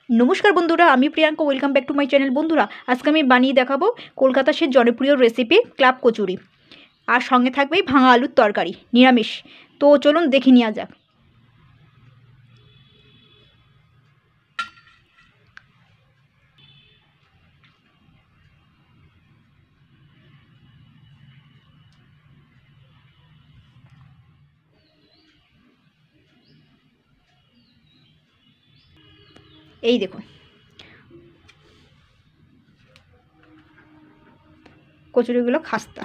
नमस्कार बंधुरा आमी Priyanka welcome back to my channel. बंधुरा आज के बानिए देखाबो कलकाता से जनप्रिय रेसिपि क्लाब कचुरी और संगे थाकबे भांगा आलुर तरकारी निरामिष। तो चलुन देखे नेওয়া যাক। এই দেখুন কচুরিগুলো খাস্তা।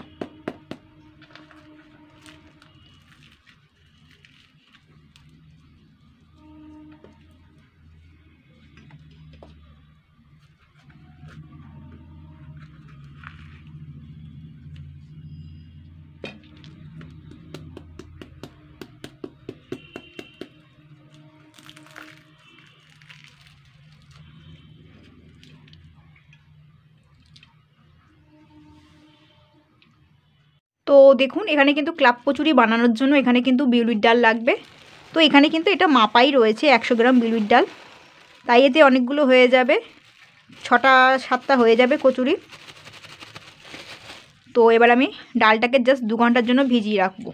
तो देखुन एखाने किन्तु क्लाब कचुरी बानानोर जोन्नो एखाने किन्तु बिउलिर डाल लागबे। तो एखाने किन्तु एटा मापाई रयेछे 100 ग्राम बिउलिर डाल, ताई एते अनेकगुलो हये जाबे, 6टा 7टा हये जाबे कचुरी। तो एबार आमी डालटाके जस्ट 2 घंटार जोन्नो भिजिए राखबो।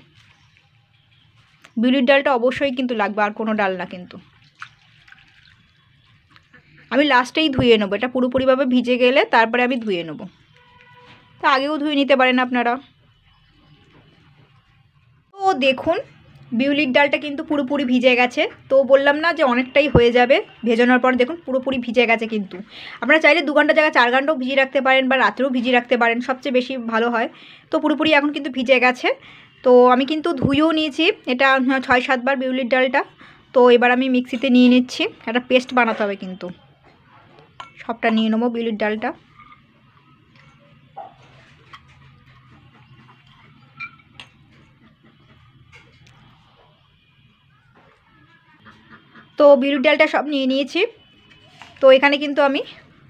बिउलिर डालटा अवश्यई किन्तु लागबे, आर कोनो डाल ना किन्तु। आमी लास्टेई धुए नेब, एटा पुरोपुरिभाবে ভিজে গেলে তারপরে আমি ধুয়ে নেব। তো আগেও ধুয়ে নিতে পারেন আপনারা। तो देखुन बिउलिर डालटा किन्तु पुरोपुरि भिजे गेछे। तो बोललाम ना जे अनेकटाई हये जाबे भेजानोर पर। देखुन पुरोपुरि भिजे गेछे किन्तु। आपनारा चाइले 2 घंटा जायगाय 4 घंटाओ भिजिए राखते पारेन बा रात्रेও भिजिए राखते पारेन, सबचेये बेशी भालो हय। तो पुरोपुरि एखन किन्तु भिजे गेछे। तो आमी किन्तु धुएও निয়েছি এটা 6-7 বার बिउलिर डालटा। तो एबार आमी मिक्सिते निয়ে নিচ্ছি, একটা পেস্ট বানাতে হবে কিন্তু। সবটা নিয়ে নেব বিউলির ডালটা। तो बिउलिर डालटा सब निয়ে নিয়েছি। तो এখানে কিন্তু আমি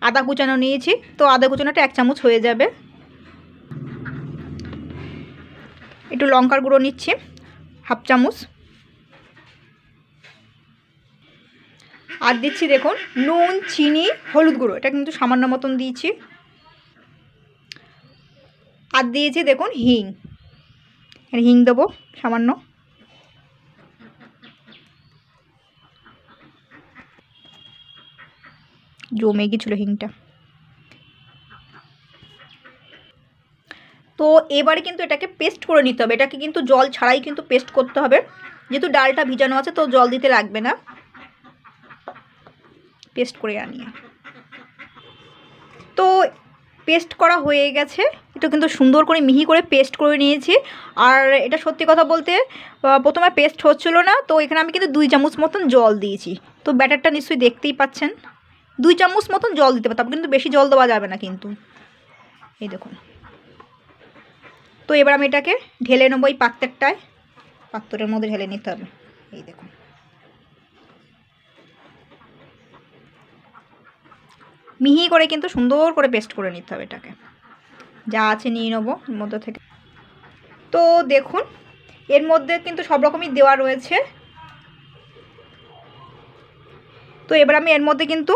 আদা কুচানো নিয়েছি। তো আদা কুচানোটা 1 চামচ হয়ে যাবে। একটু লঙ্কার গুঁড়ো নিচ্ছি 1/2 চামচ। আর দিচ্ছি দেখুন নুন, চিনি, হলুদ গুঁড়ো, এটা কিন্তু সামান্য মতন দিয়েছি। আর দিয়েছি দেখুন হিং, এখানে হিং দেবো সামান্য। জমে গেছিলো হিংটা। তো এবারে কিন্তু এটাকে পেস্ট করে নিতে হবে। এটাকে কিন্তু জল ছাড়াই কিন্তু পেস্ট করতে হবে, যেহেতু ডালটা ভিজানো আছে তো জল দিতে লাগবে না। পেস্ট করে আনিয়ে তো পেস্ট করা হয়ে গেছে। এটা কিন্তু সুন্দর করে মিহি করে পেস্ট করে নিয়েছি। আর এটা সত্যি কথা বলতে প্রথমে পেস্ট হচ্ছিল না, তো এখানে আমি কিন্তু 2 চামচ মতন জল দিয়েছি। তো ব্যাটারটা নিশ্চয়ই দেখতেই পাচ্ছেন, 2 চামচ মতন জল দিতে পারতাম, কিন্তু বেশি জল দেওয়া যাবে না কিন্তু। এই দেখুন। তো এবার আমি এটাকে ঢেলে নেবো এই পাত্রটায়, পাত্রের মধ্যে ঢেলে নিতে হবে। এই দেখুন মিহি করে কিন্তু সুন্দর করে পেস্ট করে নিতে হবে এটাকে। যা আছে নিয়ে নেবো এর মধ্যে থেকে। তো দেখুন এর মধ্যে কিন্তু সব রকমই দেওয়া রয়েছে। তো এবার আমি এর মধ্যে কিন্তু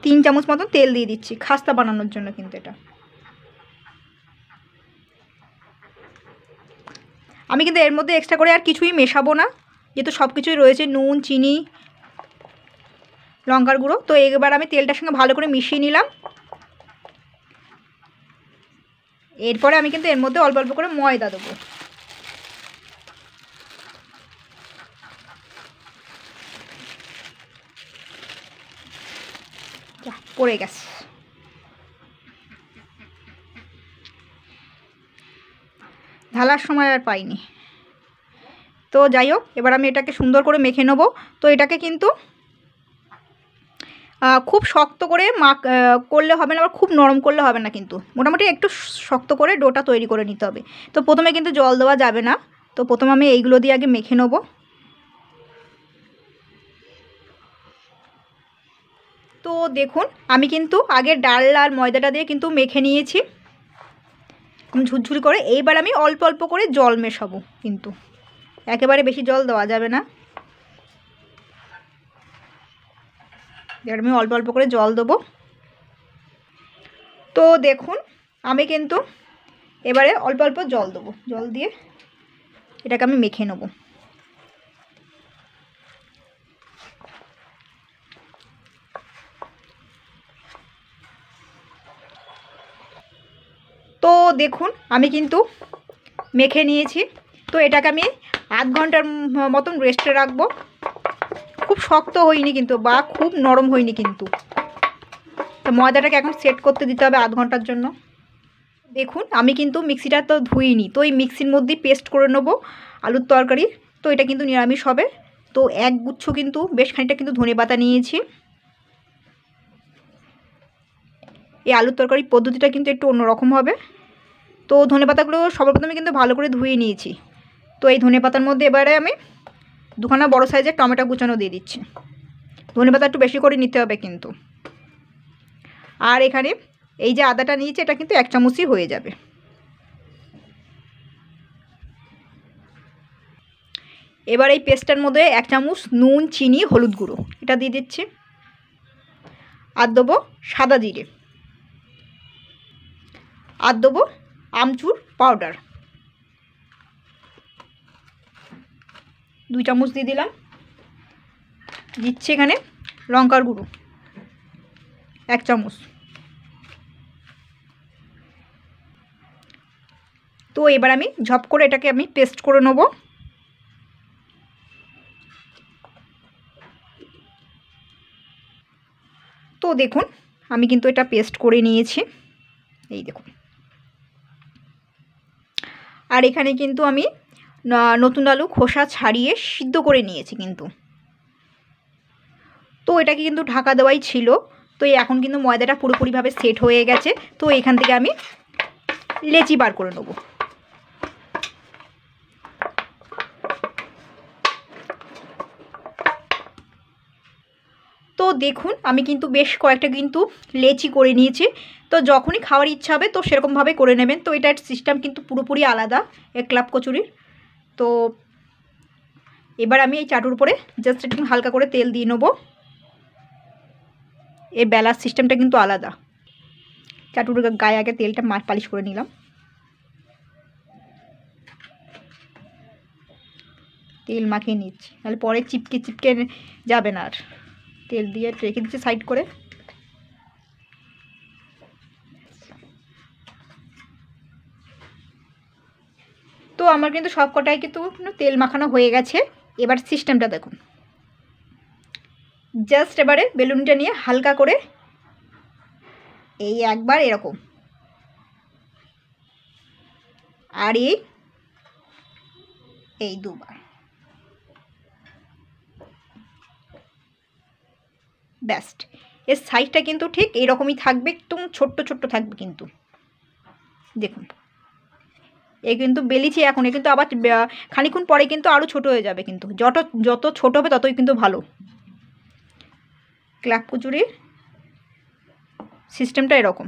3 চামচ মতন তেল দিয়ে দিচ্ছি খাস্তা বানানোর জন্য কিন্তু। এটা আমি কিন্তু এর মধ্যে এক্সট্রা করে আর কিছুই মেশাবো না, যেহেতু সব কিছুই রয়েছে, নুন, চিনি, লঙ্কার গুঁড়ো। তো এবার আমি তেলটার সঙ্গে ভালো করে মিশিয়ে নিলাম। এরপরে আমি কিন্তু এর মধ্যে অল্প অল্প করে ময়দা দেবো। পড়ে গেছে। ঢালার সময় আর পাইনি। তো যাই হোক এবার আমি এটাকে সুন্দর করে মেখে নেব। তো এটাকে কিন্তু খুব শক্ত করে করলে হবে না, আবার খুব নরম করলে হবে না, কিন্তু মোটামুটি একটু শক্ত করে ডোটা তৈরি করে নিতে হবে। তো প্রথমে কিন্তু জল দেওয়া যাবে না। তো প্রথমে আমি এইগুলো দিয়ে আগে মেখে নেব। তো দেখুন আমি কিন্তু আগে ডাল আর ময়দাটা দিয়ে কিন্তু মেখে নিয়েছি ঝুরঝুরি করে। এইবার আমি অল্প অল্প করে জল মেশাবো, কিন্তু একেবারে বেশি জল দেওয়া যাবে না। এবার আমি অল্প অল্প করে জল দেবো। তো দেখুন আমি কিন্তু এবারে অল্প অল্প জল দেবো, জল দিয়ে এটাকে আমি মেখে নেব। তো দেখুন আমি কিন্তু মেখে নিয়েছি। তো এটাকে আমি আধ ঘন্টার মতন রেস্টে রাখবো। খুব শক্ত হয়নি কিন্তু বা খুব নরম হয়নি কিন্তু। তো ময়দাটাকে এখন সেট করতে দিতে হবে আধ ঘন্টার জন্য। দেখুন আমি কিন্তু মিক্সিটা তো ধুইনি, তো এই মিক্সির মধ্যেই পেস্ট করে নেবো আলুর তরকারি। তো এটা কিন্তু নিরামিষ হবে। তো এক গুচ্ছ কিন্তু বেশ খানিকটা কিন্তু ধনেপাতা নিয়েছি। এই আলুর তরকারির পদ্ধতিটা কিন্তু একটু অন্যরকম হবে। তো ধনেপাতাগুলো সবার প্রথমে কিন্তু ভালো করে ধুয়ে নিয়েছি। তো এই ধনেপাতার মধ্যে এবারে আমি দুখানা বড় সাইজের টমেটো কুচানো দিয়ে দিচ্ছি। ধনেপাতা একটু বেশি করে নিতে হবে কিন্তু। আর এখানে এই যে আদাটা নিয়েছি এটা কিন্তু 1 চামচই হয়ে যাবে। এবার এই পেস্টটার মধ্যে 1 চামচ নুন, চিনি, হলুদ গুঁড়ো এটা দিয়ে দিচ্ছি। আর দেবো সাদা জিরে, আর দেবো আমচুর পাউডার 2 চামচ দিয়ে দিলাম। দিচ্ছি এখানে লঙ্কার গুঁড়ো 1 চামচ। তো এবার আমি ঝপ করে এটাকে আমি পেস্ট করে নেব। তো দেখুন আমি কিন্তু এটা পেস্ট করে নিয়েছি, এই দেখুন। আর এখানে কিন্তু আমি নতুন আলু খোসা ছাড়িয়ে সিদ্ধ করে নিয়েছি কিন্তু। তো এটাকে কিন্তু ঢাকা দেওয়াই ছিল। তো এখন কিন্তু ময়দাটা পুরোপুরিভাবে সেট হয়ে গেছে। তো এখান থেকে আমি লেচি বার করে নেব। তো দেখুন আমি কিন্তু বেশ কয়েকটা কিন্তু লেচি করে নিয়েছি। তো যখনই খাওয়ার ইচ্ছা হবে তো সেরকমভাবে করে নেবেন। তো এটার সিস্টেম কিন্তু পুরোপুরি আলাদা এক ক্লাব কচুরির। তো এবার আমি এই চাটুর উপরে জাস্ট একটু হালকা করে তেল দিয়ে নেবো। এই বেলার সিস্টেমটা কিন্তু আলাদা। চাটুর গায়ে আগে তেলটা পালিশ করে নিলাম। তেল মাখিয়ে নিচ্ছি, তাহলে পরে চিপকে চিপকে যাবে না। আর তেল দিয়ে রেখে দিচ্ছি সাইড করে। তো আমার কিন্তু সব কটাই কিন্তু তেল মাখানো হয়ে গেছে। এবার সিস্টেমটা দেখুন, জাস্ট এবারে বেলুনটা নিয়ে হালকা করে এই একবার এরকম, আর এই দুবার, বেস্ট। এর সাইজটা কিন্তু ঠিক এইরকমই থাকবে, একদম ছোট্ট ছোট্ট থাকবে কিন্তু। দেখুন এই কিন্তু বেলিছি এখন, কিন্তু আবার খানিক্ষণ পরে কিন্তু আরও ছোট হয়ে যাবে কিন্তু। যত ছোট হবে ততই কিন্তু ভালো। ক্লাব কচুরির সিস্টেমটা এরকম।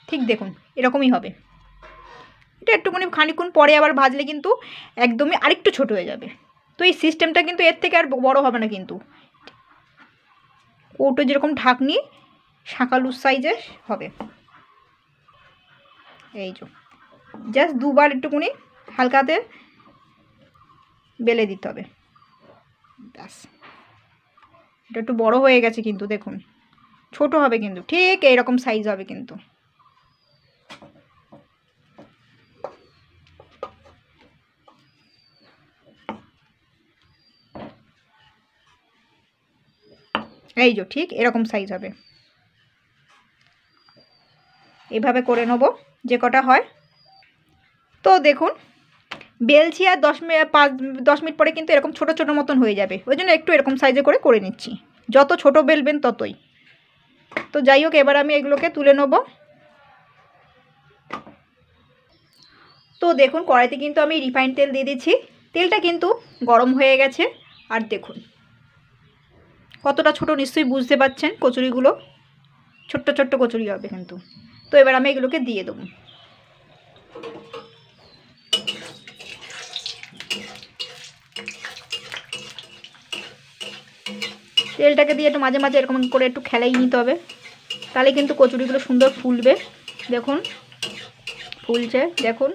ঠিক দেখুন এরকমই হবে। এটা একটুখানি খানিক্ষণ পরে আবার ভাজলে কিন্তু একদমই আরেকটু ছোট হয়ে যাবে। তো এই সিস্টেমটা কিন্তু এর থেকে আর বড় হবে না কিন্তু। কৌটো যেরকম ঢাকনি শাঁকালুর সাইজের হবে। এই যে জাস্ট দুবার একটুখানি হালকাতে বেলে দিতে হবে, ব্যাস। এটা একটু বড় হয়ে গেছে কিন্তু দেখুন, ছোট হবে কিন্তু, ঠিক এইরকম সাইজ হবে কিন্তু। এই যে ঠিক এরকম সাইজ হবে। এইভাবে করে নেব যে কটা হয়। তো দেখুন বেলছি আর 10 মিনিট পরে কিন্তু এরকম ছোট ছোট মতন হয়ে যাবে। ওই জন্য একটু এরকম সাইজে করে নিচ্ছি। যত ছোট বেলবেন ততই। তো যাই হোক এবার আমি এগুলোকে তুলে নেব। তো দেখুন কড়াইতে কিন্তু আমি রিফাইন্ড তেল দিয়ে দিচ্ছি। তেলটা কিন্তু গরম হয়ে গেছে। আর দেখুন কতটা ছোট নিশ্চয়ই বুঝতে পারছেন, কচুরিগুলো ছোট্ট ছোট্ট কচুরি হবে কিন্তু। তো এবার আমি এগুলোকে দিয়ে দেবো। তেলটাকে দিয়ে একটু মাঝে মাঝে এরকম করে একটু খেলাই নিতে হবে, তাহলে কিন্তু কচুরিগুলো সুন্দর ফুলবে। দেখুন ফুলছে, দেখুন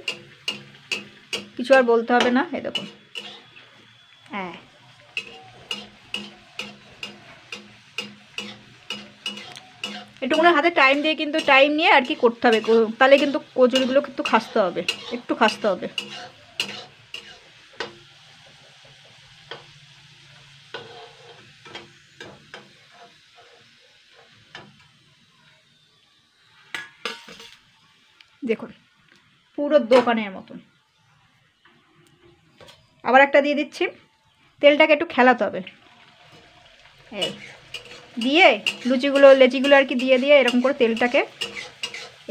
কিছু আর বলতে হবে না, এই দেখুন। হ্যাঁ একটুখানি হাতে টাইম দিয়ে কিন্তু টাইম নিয়ে আর কি করতে হবে, তাহলে কিন্তু কচুরিগুলো কিন্তু খাসতে হবে, একটু খাসতে হবে। দেখুন পুরো দোকানের মতন। আবার একটা দিয়ে দিচ্ছি, তেলটাকে একটু খেলাতে হবে, এই দিয়ে লেচিগুলো আর কি দিয়ে দিয়ে এরকম করে তেলটাকে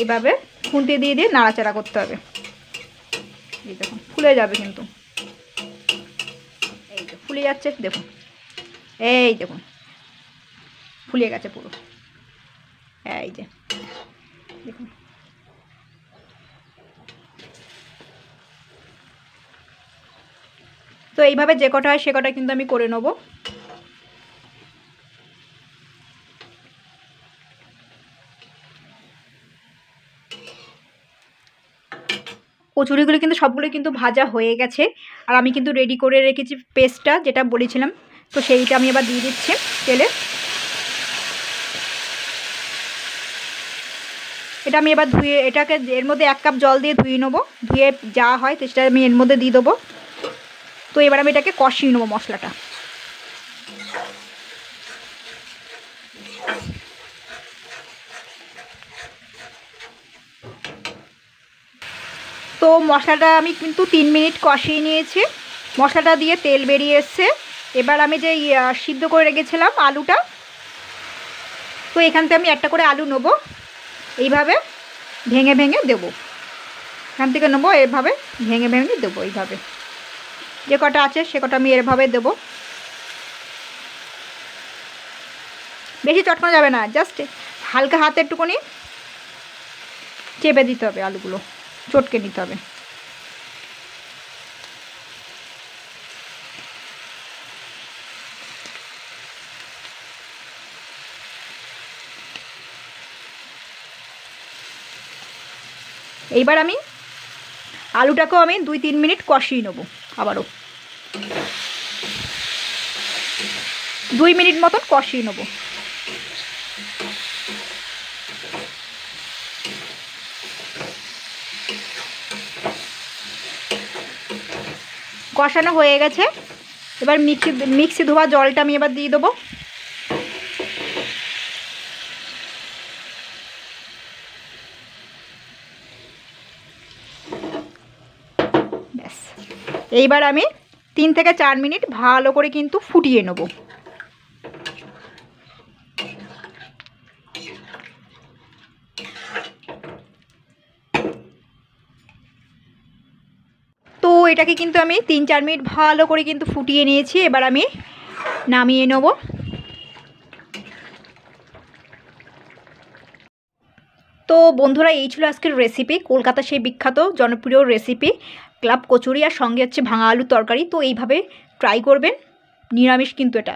এইভাবে খুন্তি দিয়ে দিয়ে নাড়াচাড়া করতে হবে। এই দেখুন ফুলে যাবে কিন্তু, এই যে ফুলে যাচ্ছে দেখুন, এই দেখুন ফুলে গেছে পুরো, এই যে দেখুন। তো এইভাবে যে কটা হয় সে কটা কিন্তু আমি করে নেবো। কচুরিগুলো কিন্তু সবগুলো কিন্তু ভাজা হয়ে গেছে, আর আমি কিন্তু রেডি করে রেখেছি পেস্টটা যেটা বলেছিলাম, তো সেইটা আমি এবার দিয়ে দিচ্ছি তেলে। এটা আমি এবার ধুয়ে এটাকে এর মধ্যে 1 কাপ জল দিয়ে ধুয়ে নেবো, ধুয়ে যা হয় তো সেটা আমি এর মধ্যে দিয়ে দেবো। তো এবার আমি এটাকে কষিয়ে নেবো মশলাটা। তো মশলাটা আমি কিন্তু 3 মিনিট কষিয়ে নিয়েছি, মশলাটা দিয়ে তেল বেরিয়ে এসছে। এবার আমি যে সিদ্ধ করে রেখেছিলাম আলুটা, তো এখান থেকে আমি একটা করে আলু নেবো, এইভাবে ভেঙে ভেঙে দেবো, এখান থেকে নেবো এভাবে ভেঙে ভেঙে দেবো, এইভাবে যে কটা আছে সে কটা আমি এভাবে দেবো। বেশি চটকানো যাবে না, জাস্ট হালকা হাতে একটুখানি চেপে দিতে হবে, আলুগুলো চটকে নিতে হবে। এইবার আমি আলুটাকেও আমি 2-3 মিনিট কষিয়ে নেবো, আবারও 2 মিনিট মতন কষিয়ে নেবো। কষানো হয়ে গেছে, এবার মিক্সি ধোয়া জলটা আমি এবার দিয়ে দেবো। ব্যাস এইবার আমি 3 থেকে 4 মিনিট ভালো করে কিন্তু ফুটিয়ে নেব। তো এটাকে কিন্তু আমি 3-4 মিনিট ভালো করে কিন্তু ফুটিয়ে নিয়েছি, এবার আমি নামিয়ে নেব। তো বন্ধুরা এই ছিল আজকের রেসিপি, কলকাতার সেই বিখ্যাত জনপ্রিয় রেসিপি ক্লাব কচুরি, আর সঙ্গে হচ্ছে ভাঙা আলুর তরকারি। তো এইভাবে ট্রাই করবেন, নিরামিষ কিন্তু এটা।